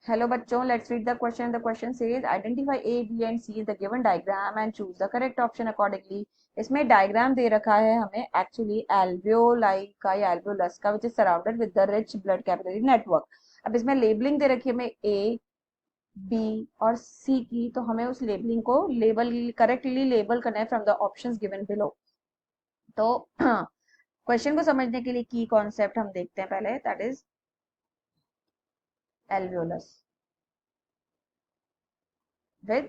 Hello बच्चों, let's read the question. The question says identify A B and C in the given diagram and choose the correct option accordingly. इसमें diagram दे रखा है हमें actually alveoli का या alveolus का which is surrounded with the rich blood capillary network. अब इसमें लेबलिंग दे रखी है हमें ए बी और सी की, तो हमें उस लेबलिंग को लेबल करेक्टली लेबल करना है from the options given below. तो क्वेश्चन को समझने के लिए की कॉन्सेप्ट हम देखते हैं पहले, that is alveolus with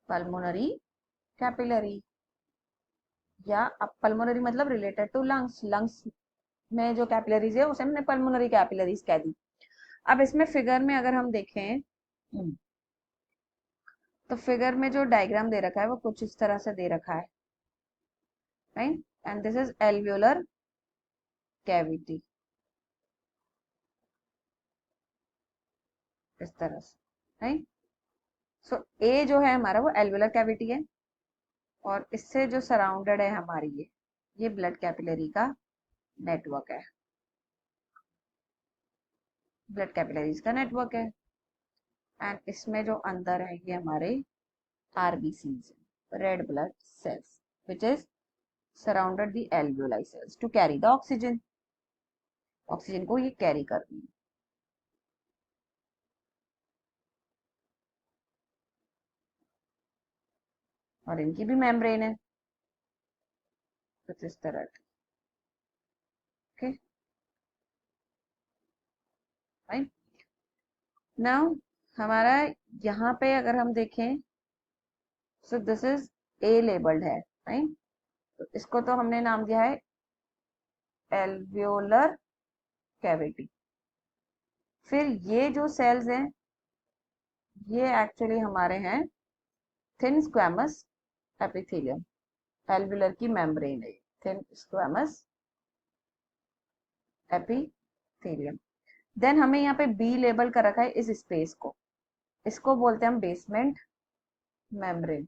pulmonary capillary, या अब पल्मोनरी मतलब रिलेटेड टू लंग्स. लंग्स में जो कैपिलरीज है उसे हमने पल्मोनरी कैपिलरीज कह दी. अब इसमें फिगर में अगर हम देखें तो फिगर में जो डायग्राम दे रखा है वो कुछ इस तरह से दे रखा है, right. And this is alveolar cavity, इस तरह से, राइट. सो ए जो है हमारा वो एल्वियोलर कैविटी है और इससे जो सराउंडेड है हमारी ये ब्लड कैपिलरी का नेटवर्क है, ब्लड कैपिलरीज का नेटवर्क है. एंड इसमें जो अंदर है ये हमारे RBCs, red blood cells, which is surrounded the alveoli cells to carry the oxygen. Oxygen को ये कैरी करती है. और इनकी भी मेम्ब्रेन है कुछ इस तरह की. Okay, right. नाउ हमारा यहाँ पे अगर हम देखें, so this is a labelled है, राइट. तो इसको तो हमने नाम दिया है एल्वियोलर कैविटी. फिर ये जो सेल्स हैं ये एक्चुअली हमारे हैं थिन स्क्वैमस एपिथेलियम. एल्वियोलर की मेम्ब्रेन है थिन स्क्वैमस एपिथेलियम. देन हमें यहाँ पे बी लेबल कर रखा है इस स्पेस को, इसको बोलते हैं हम basement membrane.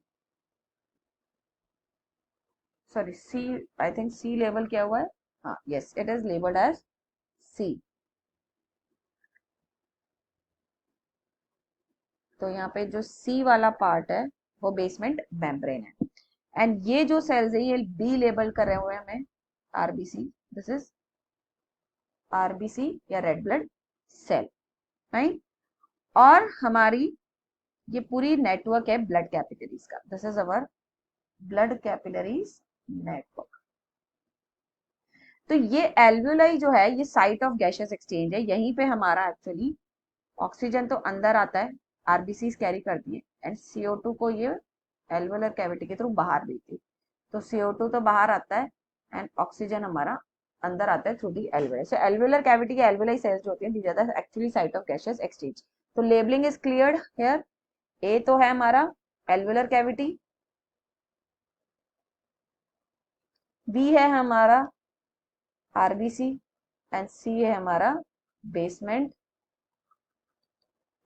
Sorry, C, I think C label किया हुआ है. हाँ, yes, it is labelled as C. तो यहाँ पे जो सी वाला पार्ट है वो बेसमेंट मेम्ब्रेन है. एंड ये जो सेल्स है ये बी लेबल कर रहे हुए हैं हमें आरबीसी. दिस इज आरबीसी या रेड ब्लड सेल, राइट. और हमारी ये पूरी नेटवर्क है ब्लड कैपिलरीज का. This is our blood capillaries network. तो ये एल्वियोलाई जो है ये साइट ऑफ गैसियस एक्सचेंज है. यहीं पे हमारा एक्चुअली ऑक्सीजन तो अंदर आता है, आरबीसी कैरी करती है, एंड CO2 को ये एल्वियोलर कैविटी के थ्रू बाहर देती है. तो CO2 तो बाहर आता है एंड ऑक्सीजन हमारा अंदर आता है through the alveoli. So alveolar cavity के एल्वियोलाई सेल्स जो होती हैं, these are the actually site of gaseous exchange. तो labelling is cleared here. A तो है हमारा एल्वियोलर कैविटी, बी है हमारा आरबीसी एंड सी है हमारा बेसमेंट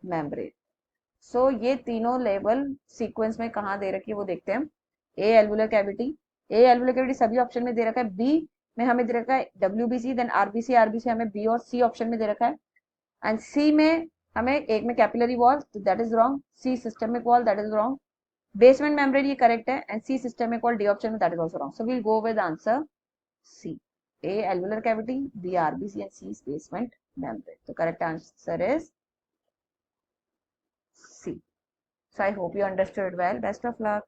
मेम्ब्रेन. सो ये तीनों लेवल सीक्वेंस में कहाँ दे रखी है वो देखते हैं हम. ए एल्वुलर कैविटी, ए एल्वुलर कैविटी सभी ऑप्शन में दे रखा है. बी में हमें दे रखा है WBC, देन RBC. RBC हमें बी और सी ऑप्शन में दे रखा है. एंड सी में हमें एक में कैपिलरी वॉल, तो that is wrong. C systemic wall, that is wrong. Basement membrane ये करेक्ट है and C systemic wall D option में, that is also wrong. So we'll go with answer C. A alveolar cavity, B RBC and C basement membrane. तो correct answer is C. So I hope you understood well. Best of luck.